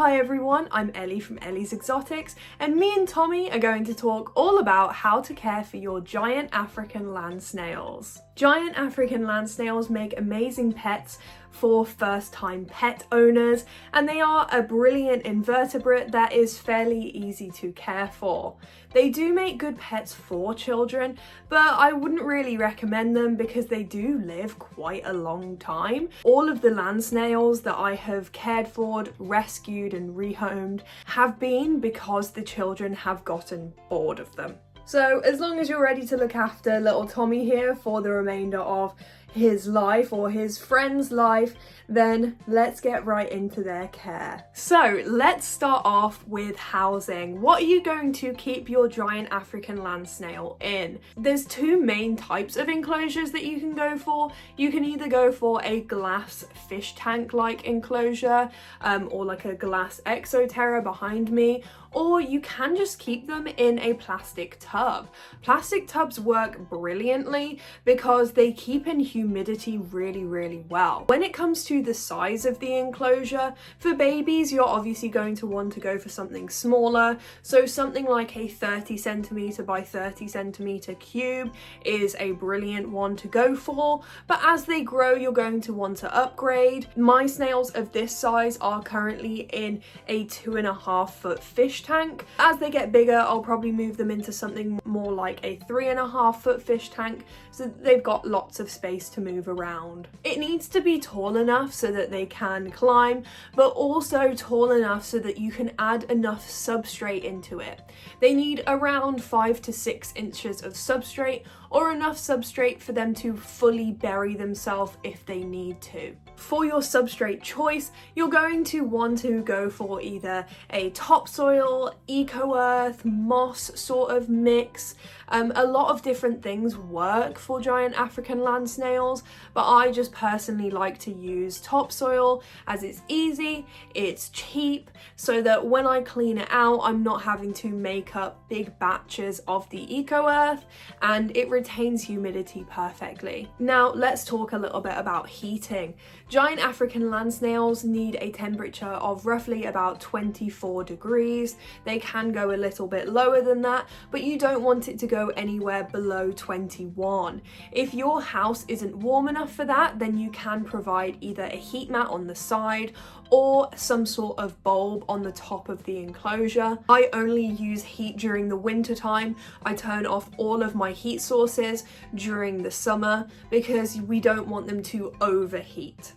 Hi everyone, I'm Ellie from Ellie's Exotics, and me and Tommy are going to talk all about how to care for your giant African land snails. Giant African land snails make amazing pets for first-time pet owners, and they are a brilliant invertebrate that is fairly easy to care for. They do make good pets for children, but I wouldn't really recommend them because they do live quite a long time. All of the land snails that I have cared for, rescued and rehomed have been because the children have gotten bored of them. So as long as you're ready to look after little Tommy here for the remainder of his life or his friend's life, then let's get right into their care. So let's start off with housing. What are you going to keep your giant African land snail in? There's two main types of enclosures that you can go for. You can either go for a glass fish tank like enclosure or like a glass exoterra behind me, or you can just keep them in a plastic tub. Plastic tubs work brilliantly because they keep in humidity really well. When it comes to the size of the enclosure, for babies you're obviously going to want to go for something smaller, so something like a 30 centimeter by 30 centimeter cube is a brilliant one to go for, but as they grow you're going to want to upgrade. My snails of this size are currently in a 2.5 foot fish tank. As they get bigger I'll probably move them into something more like a 3.5 foot fish tank so that they've got lots of space to move around. It needs to be tall enough so that they can climb, but also tall enough so that you can add enough substrate into it. They need around 5 to 6 inches of substrate, or enough substrate for them to fully bury themselves if they need to. For your substrate choice, you're going to want to go for either a topsoil, eco-earth, moss sort of mix. A lot of different things work for giant African land snails, but I just personally like to use topsoil as it's easy, it's cheap, so that when I clean it out I'm not having to make up big batches of the eco-earth, and it retains humidity perfectly. Now let's talk a little bit about heating. Giant African land snails need a temperature of roughly about 24 degrees. They can go a little bit lower than that, but you don't want it to go anywhere below 21. If your house isn't warm enough for that, then you can provide either a heat mat on the side or some sort of bulb on the top of the enclosure. I only use heat during the winter time. I turn off all of my heat sources during the summer because we don't want them to overheat.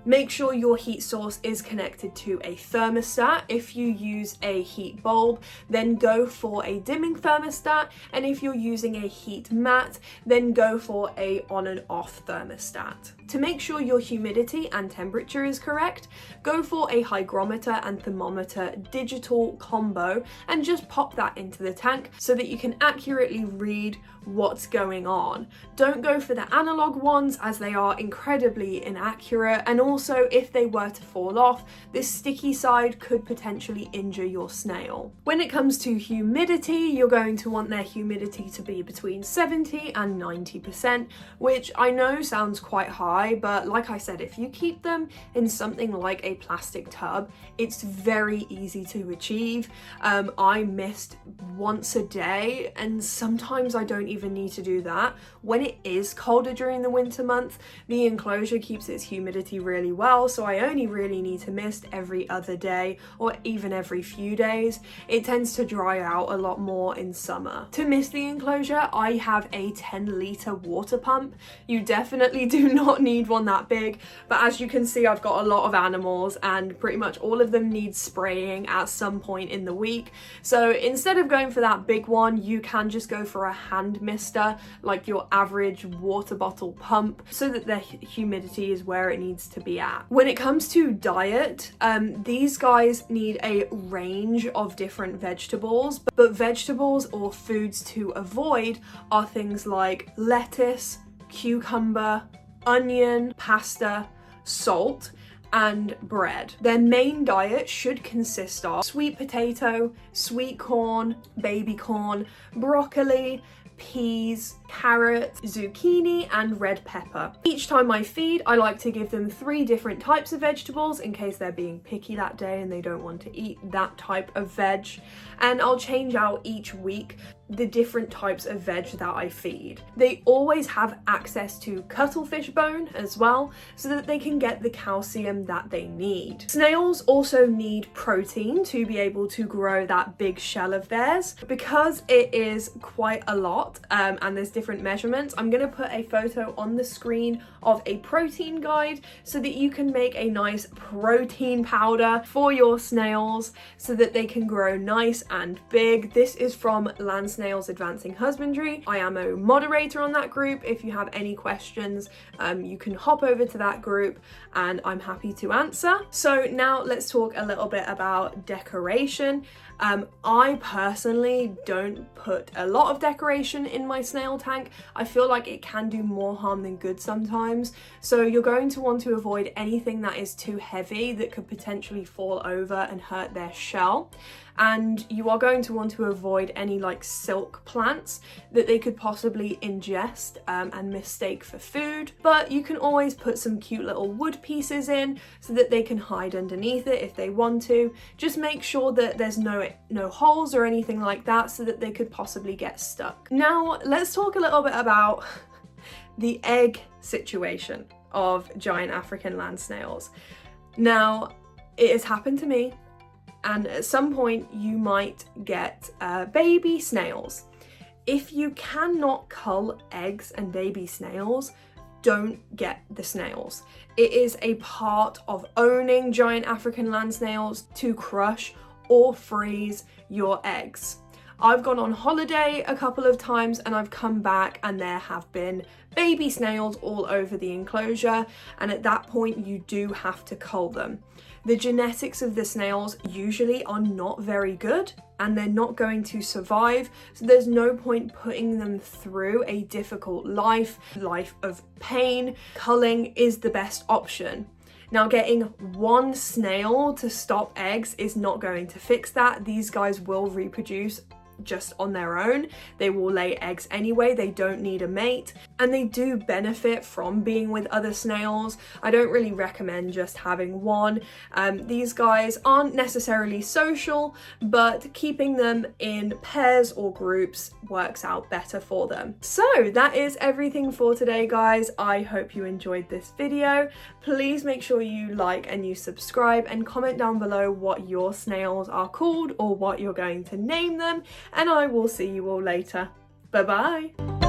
Make sure your heat source is connected to a thermostat. If you use a heat bulb, then go for a dimming thermostat, and if you're using a heat mat, then go for a on and off thermostat. To make sure your humidity and temperature is correct, go for a hygrometer and thermometer digital combo and just pop that into the tank so that you can accurately read what's going on. Don't go for the analog ones as they are incredibly inaccurate, and also if they were to fall off, this sticky side could potentially injure your snail. When it comes to humidity, you're going to want their humidity to be between 70 and 90%, which I know sounds quite high, but like I said, if you keep them in something like a plastic tub, it's very easy to achieve. I mist once a day, and sometimes I don't even need to do that. When it is colder during the winter month, the enclosure keeps its humidity really well, so I only really need to mist every other day or even every few days. It tends to dry out a lot more in summer. To mist the enclosure, I have a 10-litre water pump. You definitely do not need one that big, but as you can see I've got a lot of animals and pretty much all of them need spraying at some point in the week, so instead of going for that big one you can just go for a hand mister like your average water bottle pump so that the humidity is where it needs to be at. When it comes to diet, these guys need a range of different vegetables, but vegetables or foods to avoid are things like lettuce, cucumber, onion, pasta, salt, and bread. Their main diet should consist of sweet potato, sweet corn, baby corn, broccoli, peas, carrots, zucchini, and red pepper. Each time I feed, I like to give them 3 different types of vegetables in case they're being picky that day and they don't want to eat that type of veg. And I'll change out each week the different types of veg that I feed. They always have access to cuttlefish bone as well, so that they can get the calcium that they need. Snails also need protein to be able to grow that big shell of theirs. Because it is quite a lot and there's different measurements, I'm going to put a photo on the screen of a protein guide so that you can make a nice protein powder for your snails so that they can grow nice and big. This is from Land Snails Advancing Husbandry. I am a moderator on that group. If you have any questions, you can hop over to that group and I'm happy to answer. So now let's talk a little bit about decoration. I personally don't put a lot of decoration in my snail tank. I feel like it can do more harm than good sometimes. So you're going to want to avoid anything that is too heavy that could potentially fall over and hurt their shell. And you are going to want to avoid any like silk plants that they could possibly ingest and mistake for food. But you can always put some cute little wood pieces in so that they can hide underneath it if they want to. Just make sure that there's no holes or anything like that so that they could possibly get stuck. Now let's talk a little bit about the egg situation of giant African land snails. Now it has happened to me, and at some point you might get baby snails. If you cannot cull eggs and baby snails, don't get the snails. It is a part of owning giant African land snails to crush or freeze your eggs. I've gone on holiday a couple of times and I've come back and there have been baby snails all over the enclosure, and at that point you do have to cull them. The genetics of the snails usually are not very good and they're not going to survive, so there's no point putting them through a difficult life of pain. Culling is the best option. Now, getting one snail to stop eggs is not going to fix that. These guys will reproduce just on their own. They will lay eggs anyway, they don't need a mate, and they do benefit from being with other snails. I don't really recommend just having one. These guys aren't necessarily social, but keeping them in pairs or groups works out better for them. So that is everything for today, guys. I hope you enjoyed this video. Please make sure you like and you subscribe and comment down below what your snails are called or what you're going to name them, and I will see you all later. Bye bye.